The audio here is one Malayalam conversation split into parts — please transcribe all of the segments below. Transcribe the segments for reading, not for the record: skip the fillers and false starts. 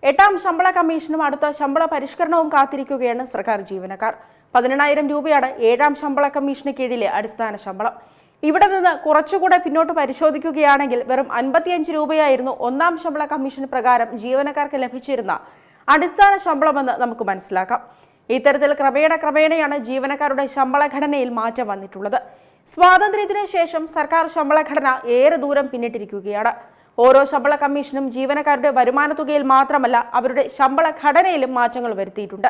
8ാം ശമ്പള കമ്മീഷനും അടുത്ത ശമ്പള പരിഷ്കരണവും കാത്തിരിക്കുകയാണ് സർക്കാർ ജീവനക്കാർ. 18,000 രൂപയാണ് 7ാം ശമ്പള കമ്മീഷന് കീഴിലെ അടിസ്ഥാന ശമ്പളം. ഇവിടെ നിന്ന് കുറച്ചുകൂടെ പിന്നോട്ട് പരിശോധിക്കുകയാണെങ്കിൽ വെറും 55 രൂപയായിരുന്നു 1ാം ശമ്പള കമ്മീഷൻ പ്രകാരം ജീവനക്കാർക്ക് ലഭിച്ചിരുന്ന അടിസ്ഥാന ശമ്പളമെന്ന് നമുക്ക് മനസ്സിലാക്കാം. ഇത്തരത്തിൽ ക്രമേണയാണ് ജീവനക്കാരുടെ ശമ്പള ഘടനയിൽ മാറ്റം വന്നിട്ടുള്ളത്. സ്വാതന്ത്ര്യത്തിന് ശേഷം സർക്കാർ ശമ്പള ഘടന ഏറെ ദൂരം പിന്നിട്ടിരിക്കുകയാണ്. ഓരോ ശമ്പള കമ്മീഷനും ജീവനക്കാരുടെ വരുമാന തുകയിൽ മാത്രമല്ല അവരുടെ ശമ്പള ഘടനയിലും മാറ്റങ്ങൾ വരുത്തിയിട്ടുണ്ട്.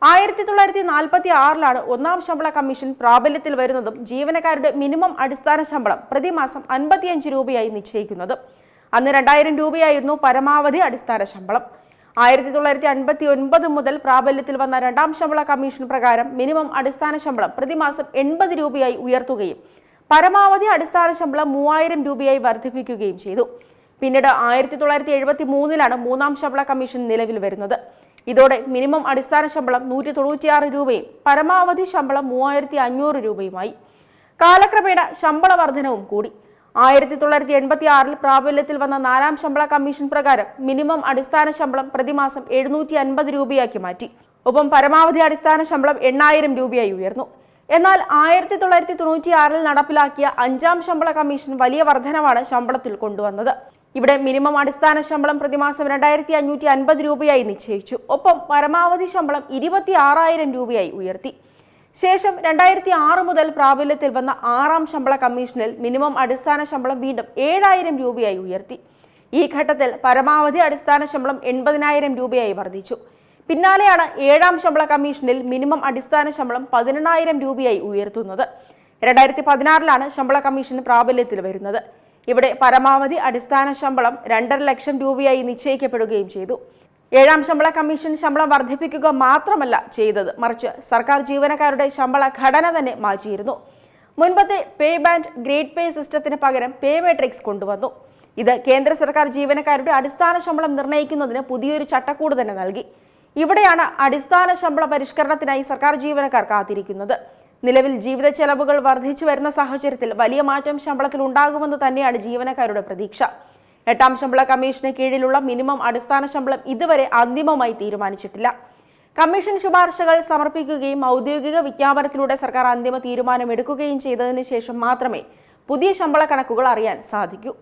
1946 1ാം ശമ്പള കമ്മീഷൻ പ്രാബല്യത്തിൽ വരുന്നതും ജീവനക്കാരുടെ മിനിമം അടിസ്ഥാന ശമ്പളം പ്രതിമാസം 55 രൂപയായി നിശ്ചയിക്കുന്നതും. അന്ന് 2000 രൂപയായിരുന്നു പരമാവധി അടിസ്ഥാന ശമ്പളം. 1959 മുതൽ പ്രാബല്യത്തിൽ വന്ന 2ാം ശമ്പള കമ്മീഷൻ പ്രകാരം മിനിമം അടിസ്ഥാന ശമ്പളം പ്രതിമാസം 80 രൂപയായി ഉയർത്തുകയും പരമാവധി അടിസ്ഥാന ശമ്പളം 3000 രൂപയായി വർദ്ധിപ്പിക്കുകയും ചെയ്തു. പിന്നീട് 1973 3ാം ശമ്പള കമ്മീഷൻ നിലവിൽ വരുന്നത്. ഇതോടെ മിനിമം അടിസ്ഥാന ശമ്പളം 196 രൂപയും പരമാവധി ശമ്പളം 3500 രൂപയുമായി. കാലക്രമേണ ശമ്പള വർധനവും കൂടി. 1986 പ്രാബല്യത്തിൽ വന്ന 4ാം ശമ്പള കമ്മീഷൻ പ്രകാരം മിനിമം അടിസ്ഥാന ശമ്പളം പ്രതിമാസം 750 രൂപയാക്കി മാറ്റി. ഒപ്പം പരമാവധി അടിസ്ഥാന ശമ്പളം 8000 രൂപയായി ഉയർന്നു. എന്നാൽ 1996 നടപ്പിലാക്കിയ 5ാം ശമ്പള കമ്മീഷൻ വലിയ വർധനവാണ് ശമ്പളത്തിൽ കൊണ്ടുവന്നത്. ഇവിടെ മിനിമം അടിസ്ഥാന ശമ്പളം പ്രതിമാസം 2550 രൂപയായി നിശ്ചയിച്ചു. ഒപ്പം പരമാവധി ശമ്പളം 26,000 രൂപയായി ഉയർത്തി. ശേഷം 2006 മുതൽ പ്രാബല്യത്തിൽ വന്ന 6ാം ശമ്പള കമ്മീഷനിൽ മിനിമം അടിസ്ഥാന ശമ്പളം വീണ്ടും 7,000 രൂപയായി ഉയർത്തി. ഈ ഘട്ടത്തിൽ പരമാവധി അടിസ്ഥാന ശമ്പളം 80,000 രൂപയായി വർദ്ധിച്ചു. പിന്നാലെയാണ് 7ാം ശമ്പള കമ്മീഷനിൽ മിനിമം അടിസ്ഥാന ശമ്പളം 18,000 രൂപയായി ഉയർത്തുന്നത്. 2016 ശമ്പള കമ്മീഷൻ പ്രാബല്യത്തിൽ വരുന്നത്. ഇവിടെ പരമാവധി അടിസ്ഥാന ശമ്പളം 2.5 ലക്ഷം രൂപയായി നിശ്ചയിക്കപ്പെടുകയും ചെയ്തു. 7ാം ശമ്പള കമ്മീഷൻ ശമ്പളം വർദ്ധിപ്പിക്കുക മാത്രമല്ല ചെയ്തത്, മറിച്ച് സർക്കാർ ജീവനക്കാരുടെ ശമ്പള ഘടന തന്നെ മാറ്റിയിരുന്നു. മുൻപത്തെ പേ ബാൻഡ് ഗ്രേഡ് പേ സിസ്റ്റത്തിന് പകരം പേ മാട്രിക്സ് കൊണ്ടുവന്നു. ഇത് കേന്ദ്ര സർക്കാർ ജീവനക്കാരുടെ അടിസ്ഥാന ശമ്പളം നിർണ്ണയിക്കുന്നതിന് പുതിയൊരു ചട്ടക്കൂട് തന്നെ നൽകി. ഇവിടെയാണ് അടിസ്ഥാന ശമ്പള പരിഷ്കരണത്തിനായി സർക്കാർ ജീവനക്കാർ കാത്തിരിക്കുന്നത്. നിലവിൽ ജീവിത ചെലവുകൾ വർദ്ധിച്ചു വരുന്ന സാഹചര്യത്തിൽ വലിയ മാറ്റം ശമ്പളത്തിൽ ഉണ്ടാകുമെന്ന് തന്നെയാണ് ജീവനക്കാരുടെ പ്രതീക്ഷ. 8ാം ശമ്പള കമ്മീഷന് കീഴിലുള്ള മിനിമം അടിസ്ഥാന ശമ്പളം ഇതുവരെ അന്തിമമായി തീരുമാനിച്ചിട്ടില്ല. കമ്മീഷൻ ശുപാർശകൾ സമർപ്പിക്കുകയും ഔദ്യോഗിക വിജ്ഞാപനത്തിലൂടെ സർക്കാർ അന്തിമ തീരുമാനമെടുക്കുകയും ചെയ്തതിനു ശേഷം മാത്രമേ പുതിയ ശമ്പള കണക്കുകൾ അറിയാൻ സാധിക്കൂ.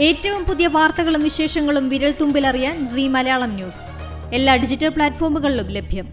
ഏറ്റവും പുതിയ വാർത്തകളും വിശേഷങ്ങളും വിരൽ തുമ്പിലറിയാൻ സീ മലയാളം ന്യൂസ് എല്ലാ ഡിജിറ്റൽ പ്ലാറ്റ്ഫോമുകളിലും ലഭ്യം.